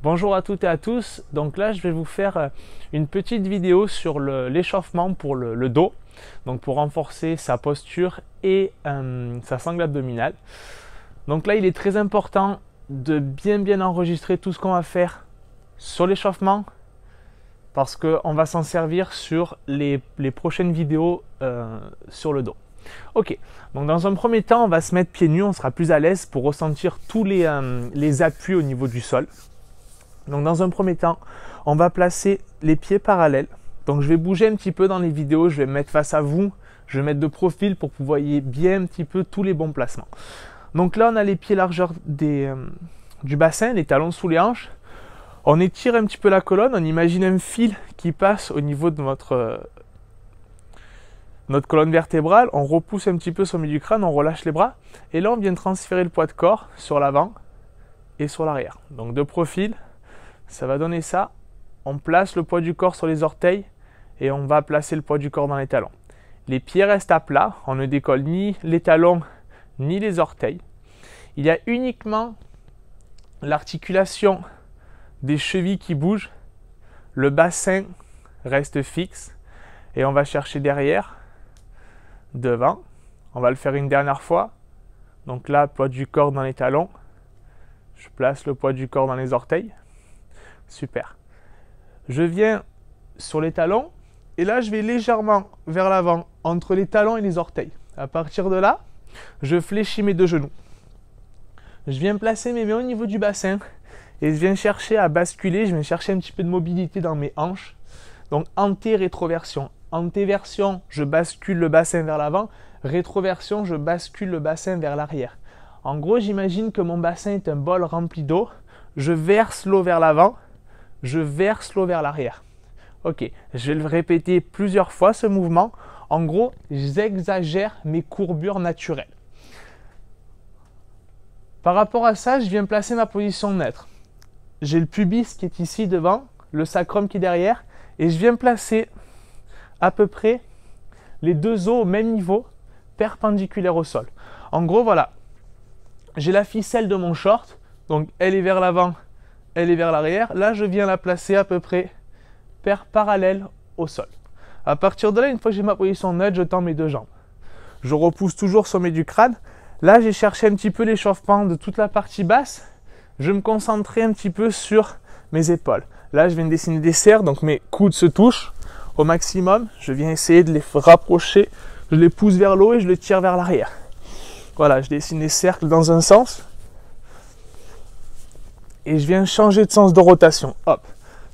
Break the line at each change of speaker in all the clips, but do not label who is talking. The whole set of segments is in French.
Bonjour à toutes et à tous. Donc là, je vais vous faire une petite vidéo sur l'échauffement pour le dos, donc pour renforcer sa posture et sa sangle abdominale. Donc là, il est très important de bien enregistrer tout ce qu'on va faire sur l'échauffement parce qu'on va s'en servir sur les prochaines vidéos sur le dos. Ok, donc dans un premier temps, on va se mettre pieds nus, on sera plus à l'aise pour ressentir tous les appuis au niveau du sol. Donc dans un premier temps, on va placer les pieds parallèles. Donc je vais bouger un petit peu dans les vidéos, je vais me mettre face à vous, je vais mettre de profil pour que vous voyez bien un petit peu tous les bons placements. Donc là, on a les pieds largeur du bassin, les talons sous les hanches. On étire un petit peu la colonne, on imagine un fil qui passe au niveau de notre colonne vertébrale. On repousse un petit peu sur le milieu du crâne, on relâche les bras. Et là, on vient transférer le poids de corps sur l'avant et sur l'arrière. Donc de profil. Ça va donner ça. On place le poids du corps sur les orteils et on va placer le poids du corps dans les talons. Les pieds restent à plat. On ne décolle ni les talons ni les orteils. Il y a uniquement l'articulation des chevilles qui bouge. Le bassin reste fixe et on va chercher derrière, devant. On va le faire une dernière fois. Donc là, poids du corps dans les talons. Je place le poids du corps dans les orteils. Super. Je viens sur les talons et là je vais légèrement vers l'avant entre les talons et les orteils. À partir de là, je fléchis mes deux genoux. Je viens placer mes mains au niveau du bassin et je viens chercher à basculer, je viens chercher un petit peu de mobilité dans mes hanches. Donc anté-rétroversion. Antéversion, je bascule le bassin vers l'avant. Rétroversion, je bascule le bassin vers l'arrière. En gros, j'imagine que mon bassin est un bol rempli d'eau. Je verse l'eau vers l'avant. Je verse l'eau vers l'arrière. Ok, je vais le répéter plusieurs fois ce mouvement. En gros, j'exagère mes courbures naturelles. Par rapport à ça, je viens placer ma position neutre. J'ai le pubis qui est ici devant, le sacrum qui est derrière, et je viens placer à peu près les deux os au même niveau, perpendiculaires au sol. En gros, voilà, j'ai la ficelle de mon short, donc elle est vers l'avant, elle est vers l'arrière. Là, je viens la placer à peu près parallèle au sol. À partir de là, une fois que j'ai ma position neutre, je tends mes deux jambes. Je repousse toujours sommet du crâne. Là, j'ai cherché un petit peu l'échauffement de toute la partie basse. Je vais me concentrer un petit peu sur mes épaules. Là, je viens de dessiner des cercles, donc mes coudes se touchent au maximum. Je viens essayer de les rapprocher. Je les pousse vers le haut et je les tire vers l'arrière. Voilà, je dessine des cercles dans un sens. Et je viens changer de sens de rotation. Hop,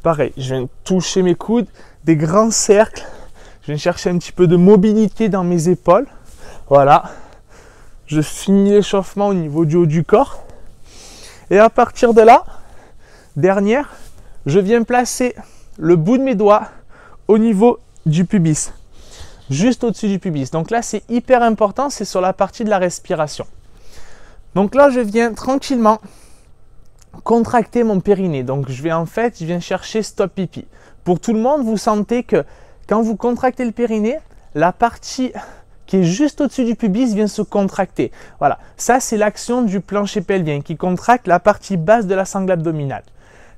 pareil, je viens toucher mes coudes, des grands cercles. Je viens chercher un petit peu de mobilité dans mes épaules. Voilà. Je finis l'échauffement au niveau du haut du corps. Et à partir de là, dernière, je viens placer le bout de mes doigts au niveau du pubis. Juste au-dessus du pubis. Donc là, c'est hyper important, c'est sur la partie de la respiration. Donc là, je viens tranquillement contracter mon périnée. Donc je viens chercher stop pipi. Pour tout le monde, vous sentez que quand vous contractez le périnée, la partie qui est juste au-dessus du pubis vient se contracter. Voilà, ça c'est l'action du plancher pelvien qui contracte la partie basse de la sangle abdominale.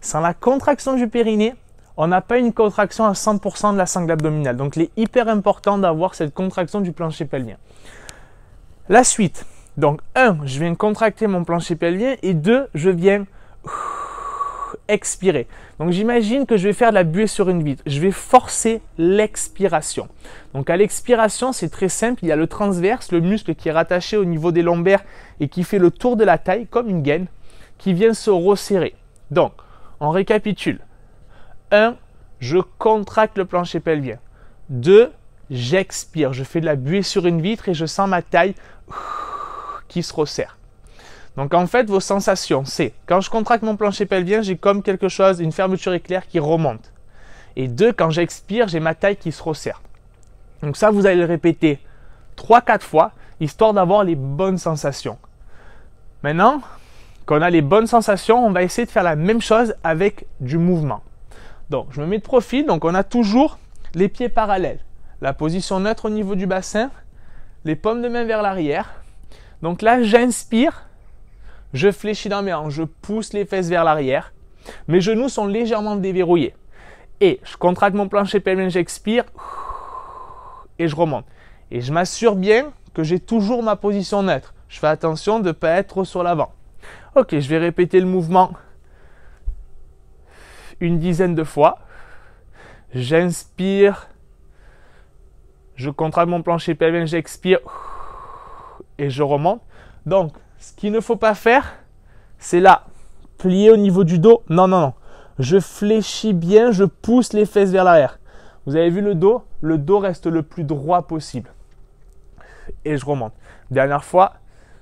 Sans la contraction du périnée, on n'a pas une contraction à 100% de la sangle abdominale. Donc il est hyper important d'avoir cette contraction du plancher pelvien. La suite, donc 1, je viens contracter mon plancher pelvien et 2, je viens expirer. Donc j'imagine que je vais faire de la buée sur une vitre. Je vais forcer l'expiration. Donc à l'expiration, c'est très simple. Il y a le transverse, le muscle qui est rattaché au niveau des lombaires et qui fait le tour de la taille comme une gaine qui vient se resserrer. Donc on récapitule. 1, je contracte le plancher pelvien. 2, j'expire. Je fais de la buée sur une vitre et je sens ma taille qui se resserre. Donc en fait, vos sensations, c'est quand je contracte mon plancher pelvien, j'ai comme quelque chose, une fermeture éclair qui remonte. Et 2, quand j'expire, j'ai ma taille qui se resserre. Donc ça, vous allez le répéter 3-4 fois, histoire d'avoir les bonnes sensations. Maintenant qu'on a les bonnes sensations, on va essayer de faire la même chose avec du mouvement. Donc je me mets de profil, donc on a toujours les pieds parallèles. La position neutre au niveau du bassin, les paumes de main vers l'arrière. Donc là, j'inspire. Je fléchis dans mes hanches, je pousse les fesses vers l'arrière. Mes genoux sont légèrement déverrouillés. Et je contracte mon plancher pelvien, j'expire et je remonte. Et je m'assure bien que j'ai toujours ma position neutre. Je fais attention de ne pas être sur l'avant. Ok, je vais répéter le mouvement une dizaine de fois. J'inspire, je contracte mon plancher pelvien, j'expire et je remonte. Donc, ce qu'il ne faut pas faire, c'est là, plier au niveau du dos. Non, non, non. Je fléchis bien, je pousse les fesses vers l'arrière. Vous avez vu le dos reste le plus droit possible. Et je remonte. Dernière fois,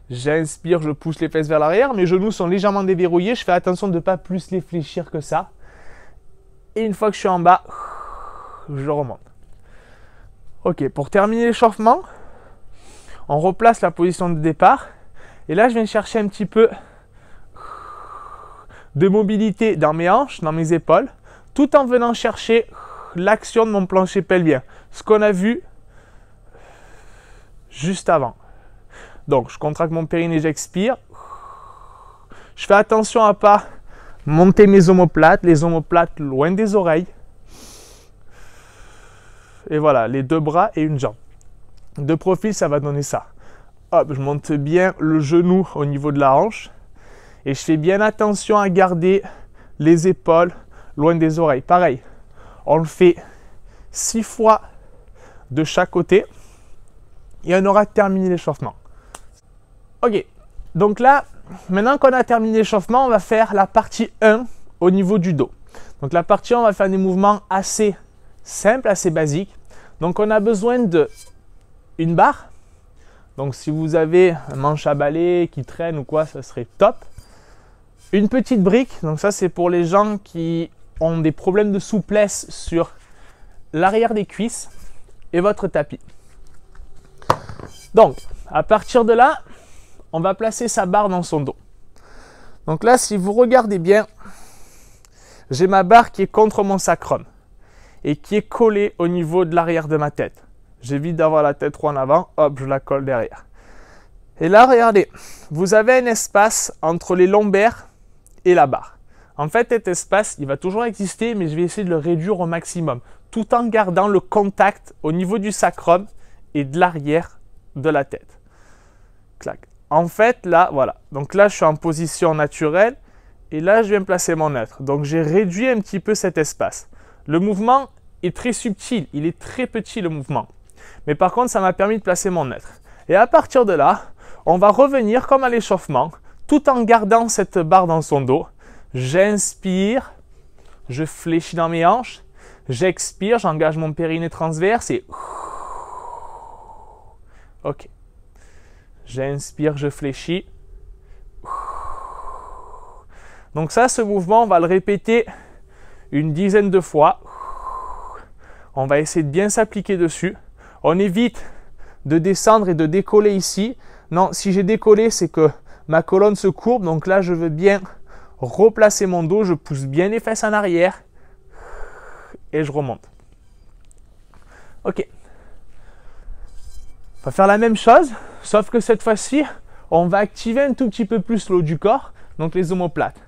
j'inspire, je pousse les fesses vers l'arrière. Mes genoux sont légèrement déverrouillés. Je fais attention de ne pas plus les fléchir que ça. Et une fois que je suis en bas, je remonte. Ok, pour terminer l'échauffement, on replace la position de départ. Et là, je viens chercher un petit peu de mobilité dans mes hanches, dans mes épaules, tout en venant chercher l'action de mon plancher pelvien. Ce qu'on a vu juste avant. Donc, je contracte mon périnée, j'expire. Je fais attention à ne pas monter mes omoplates, les omoplates loin des oreilles. Et voilà, les deux bras et une jambe. De profil, ça va donner ça. Hop, je monte bien le genou au niveau de la hanche. Et je fais bien attention à garder les épaules loin des oreilles. Pareil, on le fait 6 fois de chaque côté. Et on aura terminé l'échauffement. Ok, donc là, maintenant qu'on a terminé l'échauffement, on va faire la partie 1 au niveau du dos. Donc la partie 1, on va faire des mouvements assez simples, assez basiques. Donc on a besoin d'une barre. Donc si vous avez un manche à balai qui traîne ou quoi, ça serait top. Une petite brique, donc ça c'est pour les gens qui ont des problèmes de souplesse sur l'arrière des cuisses et votre tapis. Donc, à partir de là, on va placer sa barre dans son dos. Donc là, si vous regardez bien, j'ai ma barre qui est contre mon sacrum et qui est collée au niveau de l'arrière de ma tête. J'évite d'avoir la tête trop en avant, hop, je la colle derrière. Et là, regardez, vous avez un espace entre les lombaires et la barre. En fait, cet espace, il va toujours exister, mais je vais essayer de le réduire au maximum, tout en gardant le contact au niveau du sacrum et de l'arrière de la tête. Clac. En fait, là, voilà. Donc là, je suis en position naturelle et là, je viens placer mon neutre. Donc, j'ai réduit un petit peu cet espace. Le mouvement est très subtil, il est très petit le mouvement. Mais par contre, ça m'a permis de placer mon neutre. Et à partir de là, on va revenir comme à l'échauffement, tout en gardant cette barre dans son dos. J'inspire, je fléchis dans mes hanches, j'expire, j'engage mon périnée transverse et... Ok. J'inspire, je fléchis. Donc ça, ce mouvement, on va le répéter une dizaine de fois. On va essayer de bien s'appliquer dessus. On évite de descendre et de décoller ici. Non, si j'ai décollé, c'est que ma colonne se courbe. Donc là, je veux bien replacer mon dos. Je pousse bien les fesses en arrière. Et je remonte. Ok. On va faire la même chose, sauf que cette fois-ci, on va activer un tout petit peu plus le haut du corps, donc les omoplates.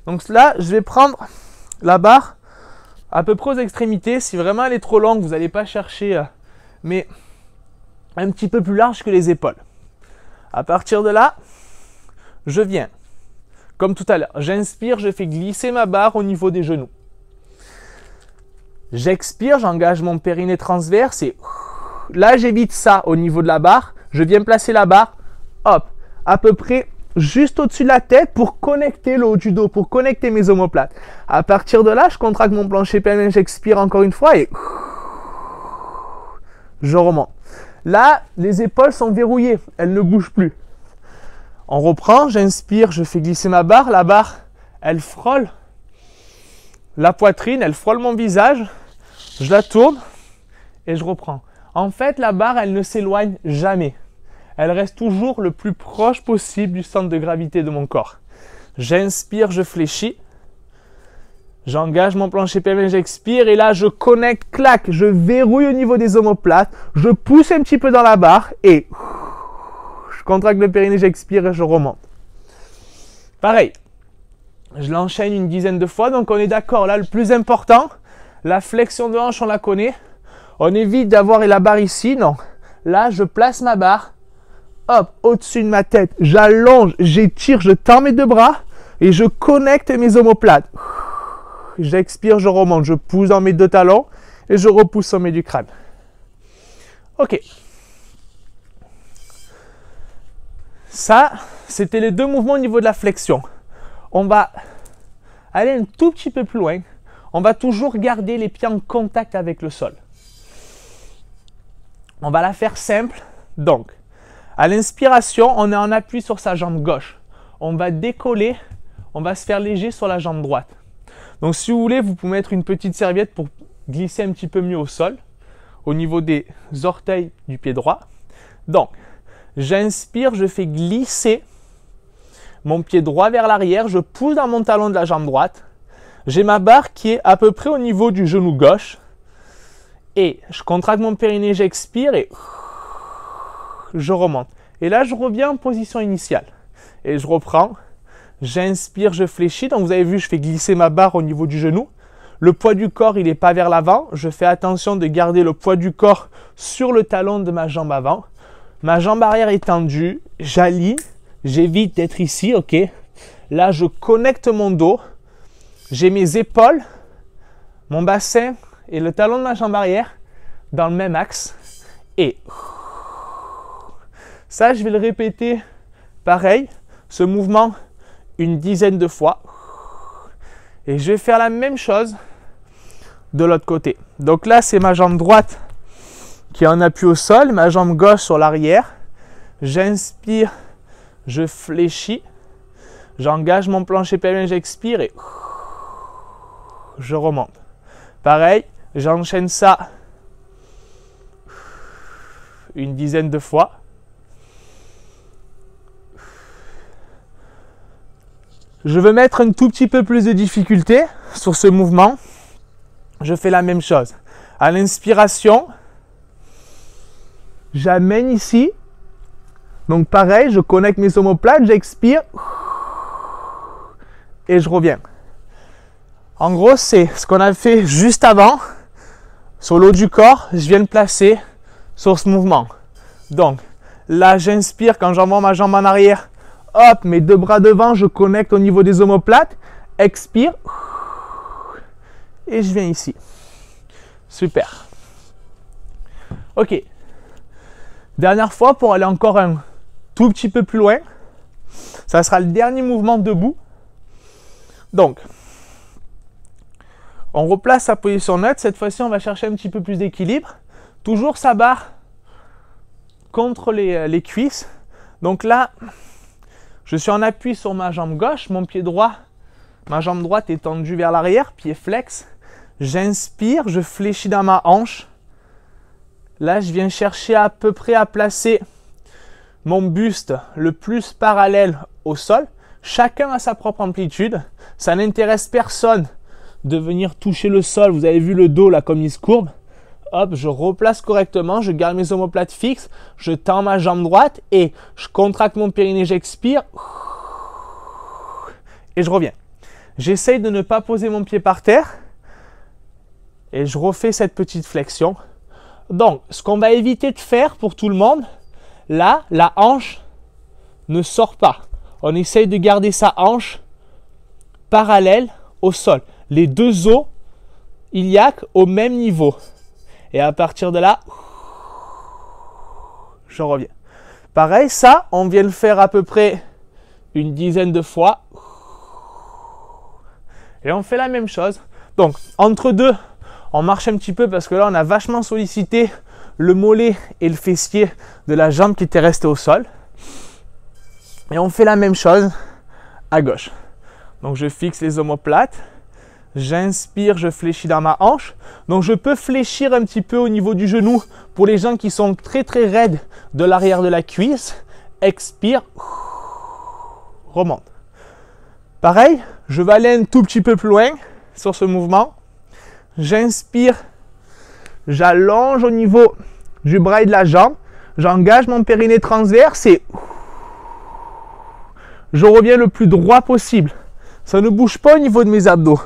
Donc là, je vais prendre la barre à peu près aux extrémités. Si vraiment elle est trop longue, vous n'allez pas chercher, mais un petit peu plus large que les épaules. À partir de là, je viens, comme tout à l'heure, j'inspire, je fais glisser ma barre au niveau des genoux. J'expire, j'engage mon périnée transverse et là, j'évite ça au niveau de la barre. Je viens placer la barre, hop, à peu près juste au-dessus de la tête pour connecter le haut du dos, pour connecter mes omoplates. À partir de là, je contracte mon plancher pelvien, j'expire encore une fois et je remonte. Là, les épaules sont verrouillées, elles ne bougent plus. On reprend, j'inspire, je fais glisser ma barre. La barre, elle frôle la poitrine, elle frôle mon visage. Je la tourne et je reprends. En fait, la barre, elle ne s'éloigne jamais. Elle reste toujours le plus proche possible du centre de gravité de mon corps. J'inspire, je fléchis. J'engage mon plancher pelvien, j'expire. Et là, je connecte, clac, je verrouille au niveau des omoplates. Je pousse un petit peu dans la barre et je contracte le périnée, j'expire et je remonte. Pareil. Je l'enchaîne une dizaine de fois. Donc on est d'accord. Là, le plus important, la flexion de hanche, on la connaît. On évite d'avoir la barre ici. Non. Là, je place ma barre. Hop, au-dessus de ma tête. J'allonge, j'étire, je tends mes deux bras et je connecte mes omoplates. J'expire, je remonte. Je pousse dans mes deux talons et je repousse au sommet du crâne. Ok. Ça, c'était les deux mouvements au niveau de la flexion. On va aller un tout petit peu plus loin. On va toujours garder les pieds en contact avec le sol. On va la faire simple. Donc, à l'inspiration, on est en appui sur sa jambe gauche. On va décoller, on va se faire léger sur la jambe droite. Donc, si vous voulez, vous pouvez mettre une petite serviette pour glisser un petit peu mieux au sol, au niveau des orteils du pied droit. Donc, j'inspire, je fais glisser mon pied droit vers l'arrière, je pousse dans mon talon de la jambe droite. J'ai ma barre qui est à peu près au niveau du genou gauche. Et je contracte mon périnée, j'expire et je remonte. Et là, je reviens en position initiale. Et je reprends. J'inspire, je fléchis. Donc, vous avez vu, je fais glisser ma barre au niveau du genou. Le poids du corps, il n'est pas vers l'avant. Je fais attention de garder le poids du corps sur le talon de ma jambe avant. Ma jambe arrière est tendue. J'aligne. J'évite d'être ici, ok. Là, je connecte mon dos. J'ai mes épaules, mon bassin et le talon de ma jambe arrière dans le même axe. Et ça, je vais le répéter pareil, ce mouvement une dizaine de fois. Et je vais faire la même chose de l'autre côté. Donc là, c'est ma jambe droite qui est en appui au sol, ma jambe gauche sur l'arrière. J'inspire, je fléchis, j'engage mon plancher pelvien, j'expire et je remonte. Pareil, j'enchaîne ça une dizaine de fois. Je veux mettre un tout petit peu plus de difficulté sur ce mouvement. Je fais la même chose. À l'inspiration, j'amène ici. Donc pareil, je connecte mes omoplates, j'expire et je reviens. En gros, c'est ce qu'on a fait juste avant. Sur le haut du corps, je viens de placer sur ce mouvement. Donc là, j'inspire quand j'envoie ma jambe en arrière. Hop, mes deux bras devant, je connecte au niveau des omoplates. Expire. Et je viens ici. Super. Ok. Dernière fois pour aller encore un tout petit peu plus loin. Ça sera le dernier mouvement debout. Donc, on replace sa position neutre. Cette fois-ci, on va chercher un petit peu plus d'équilibre. Toujours sa barre contre les cuisses. Donc là, je suis en appui sur ma jambe gauche. Mon pied droit, ma jambe droite est tendue vers l'arrière, pied flex. J'inspire, je fléchis dans ma hanche. Là, je viens chercher à peu près à placer mon buste le plus parallèle au sol. Chacun a sa propre amplitude. Ça n'intéresse personne de venir toucher le sol. Vous avez vu le dos là comme il se courbe. Hop, je replace correctement. Je garde mes omoplates fixes. Je tends ma jambe droite et je contracte mon périnée. J'expire. Et je reviens. J'essaye de ne pas poser mon pied par terre. Et je refais cette petite flexion. Donc, ce qu'on va éviter de faire pour tout le monde, là, la hanche ne sort pas. On essaye de garder sa hanche parallèle au sol. Les deux os iliaques au même niveau. Et à partir de là, je reviens. Pareil, ça, on vient le faire à peu près une dizaine de fois. Et on fait la même chose. Donc, entre deux, on marche un petit peu parce que là, on a vachement sollicité le mollet et le fessier de la jambe qui était restée au sol. Et on fait la même chose à gauche. Donc, je fixe les omoplates. J'inspire, je fléchis dans ma hanche. Donc, je peux fléchir un petit peu au niveau du genou pour les gens qui sont très, très raides de l'arrière de la cuisse. Expire. Remonte. Pareil, je vais aller un tout petit peu plus loin sur ce mouvement. J'inspire, j'allonge au niveau du bras et de la jambe, j'engage mon périnée transverse et je reviens le plus droit possible. Ça ne bouge pas au niveau de mes abdos.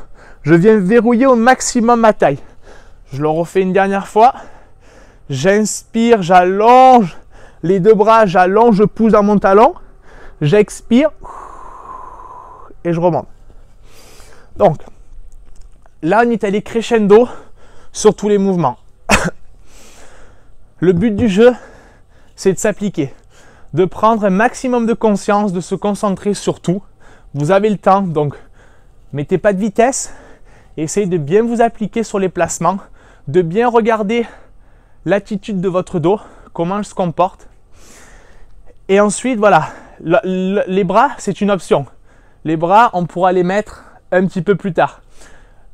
Je viens verrouiller au maximum ma taille. Je le refais une dernière fois. J'inspire, j'allonge les deux bras, j'allonge, je pousse dans mon talon. J'expire et je remonte. Donc, là, on est allé crescendo sur tous les mouvements. Le but du jeu, c'est de s'appliquer, de prendre un maximum de conscience, de se concentrer sur tout. Vous avez le temps, donc mettez pas de vitesse. Essayez de bien vous appliquer sur les placements, de bien regarder l'attitude de votre dos, comment il se comporte. Et ensuite, voilà, les bras, c'est une option. Les bras, on pourra les mettre un petit peu plus tard.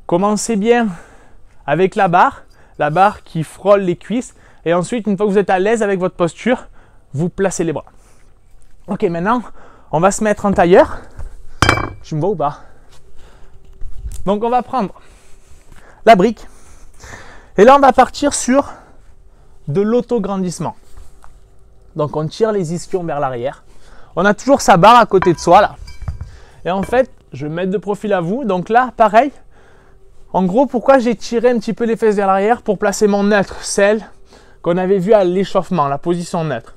Commencez bien avec la barre qui frôle les cuisses. Et ensuite, une fois que vous êtes à l'aise avec votre posture, vous placez les bras. Ok, maintenant, on va se mettre en tailleur. Tu me vois ou pas? Donc, on va prendre la brique. Et là, on va partir sur de l'autograndissement. Donc, on tire les ischions vers l'arrière. On a toujours sa barre à côté de soi, là. Et en fait, je vais mettre de profil à vous. Donc là, pareil. En gros, pourquoi j'ai tiré un petit peu les fesses vers l'arrière? Pour placer mon neutre, celle qu'on avait vue à l'échauffement, la position neutre.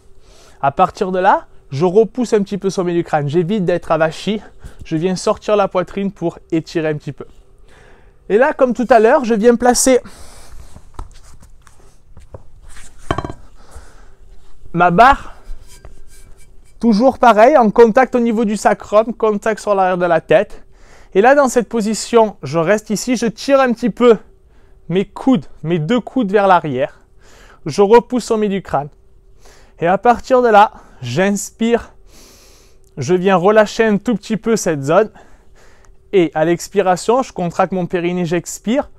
À partir de là, je repousse un petit peu le sommet du crâne. J'évite d'être avachi. Je viens sortir la poitrine pour étirer un petit peu. Et là, comme tout à l'heure, je viens placer ma barre, toujours pareil, en contact au niveau du sacrum, contact sur l'arrière de la tête. Et là, dans cette position, je reste ici, je tire un petit peu mes coudes, mes deux coudes vers l'arrière. Je repousse au milieu du crâne. Et à partir de là, j'inspire, je viens relâcher un tout petit peu cette zone. Et à l'expiration, je contracte mon périnée, j'expire.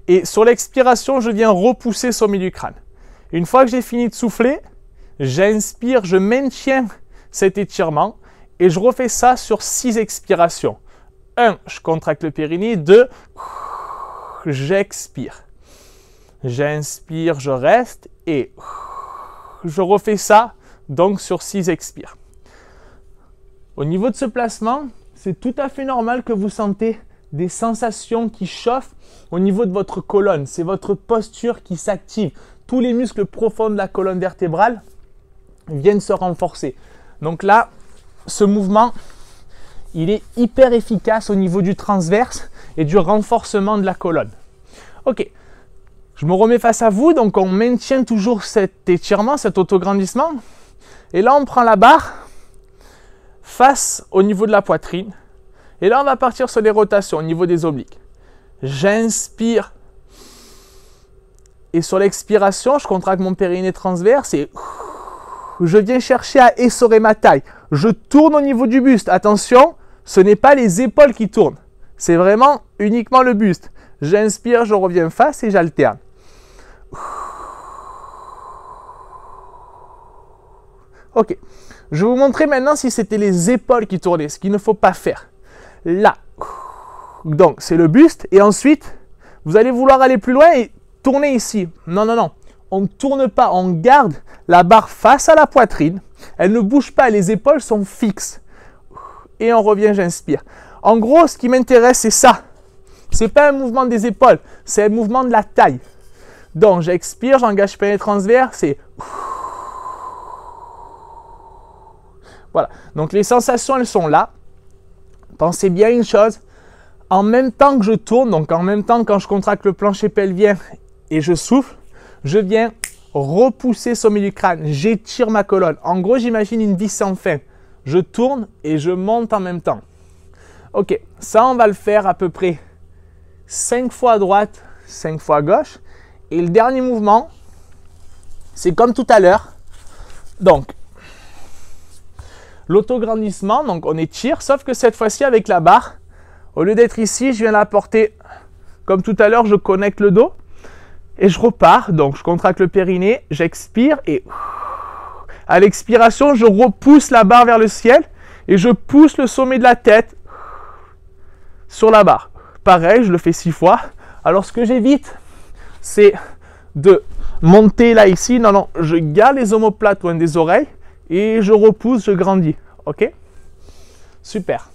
Et sur l'expiration, je viens repousser au milieu du crâne. Une fois que j'ai fini de souffler, j'inspire, je maintiens cet étirement et je refais ça sur 6 expirations. 1, je contracte le périnée. 2, j'expire. J'inspire, je reste et je refais ça donc sur 6 expires. Au niveau de ce placement, c'est tout à fait normal que vous sentez des sensations qui chauffent au niveau de votre colonne. C'est votre posture qui s'active. Tous les muscles profonds de la colonne vertébrale viennent se renforcer. Donc là, ce mouvement, il est hyper efficace au niveau du transverse et du renforcement de la colonne. Ok, je me remets face à vous. Donc on maintient toujours cet étirement, cet autograndissement. Et là, on prend la barre face au niveau de la poitrine. Et là, on va partir sur les rotations au niveau des obliques. J'inspire. Et sur l'expiration, je contracte mon périnée transverse et je viens chercher à essorer ma taille. Je tourne au niveau du buste. Attention, ce n'est pas les épaules qui tournent. C'est vraiment uniquement le buste. J'inspire, je reviens face et j'alterne. Ok. Je vais vous montrer maintenant si c'était les épaules qui tournaient, ce qu'il ne faut pas faire. Là. Donc, c'est le buste. Et ensuite, vous allez vouloir aller plus loin et tourner ici. Non, non, non. On ne tourne pas. On garde la barre face à la poitrine. Elle ne bouge pas. Les épaules sont fixes. Et on revient, j'inspire. En gros, ce qui m'intéresse, c'est ça. Ce n'est pas un mouvement des épaules. C'est un mouvement de la taille. Donc, j'expire, j'engage périnée transverse et... Voilà. Donc, les sensations, elles sont là. Pensez bien à une chose. En même temps que je tourne, donc en même temps quand je contracte le plancher pelvien et je souffle, je viens repousser au milieu du crâne. J'étire ma colonne. En gros, j'imagine une vis sans fin. Je tourne et je monte en même temps. Ok, ça, on va le faire à peu près 5 fois à droite, 5 fois à gauche. Et le dernier mouvement, c'est comme tout à l'heure. Donc, l'autograndissement, donc on étire, sauf que cette fois-ci avec la barre, au lieu d'être ici, je viens la porter comme tout à l'heure, je connecte le dos et je repars. Donc, je contracte le périnée, j'expire et à l'expiration, je repousse la barre vers le ciel et je pousse le sommet de la tête sur la barre. Pareil, je le fais 6 fois. Alors, ce que j'évite, c'est de monter là, ici. Non, non, je garde les omoplates loin des oreilles et je repousse, je grandis. Ok? Super.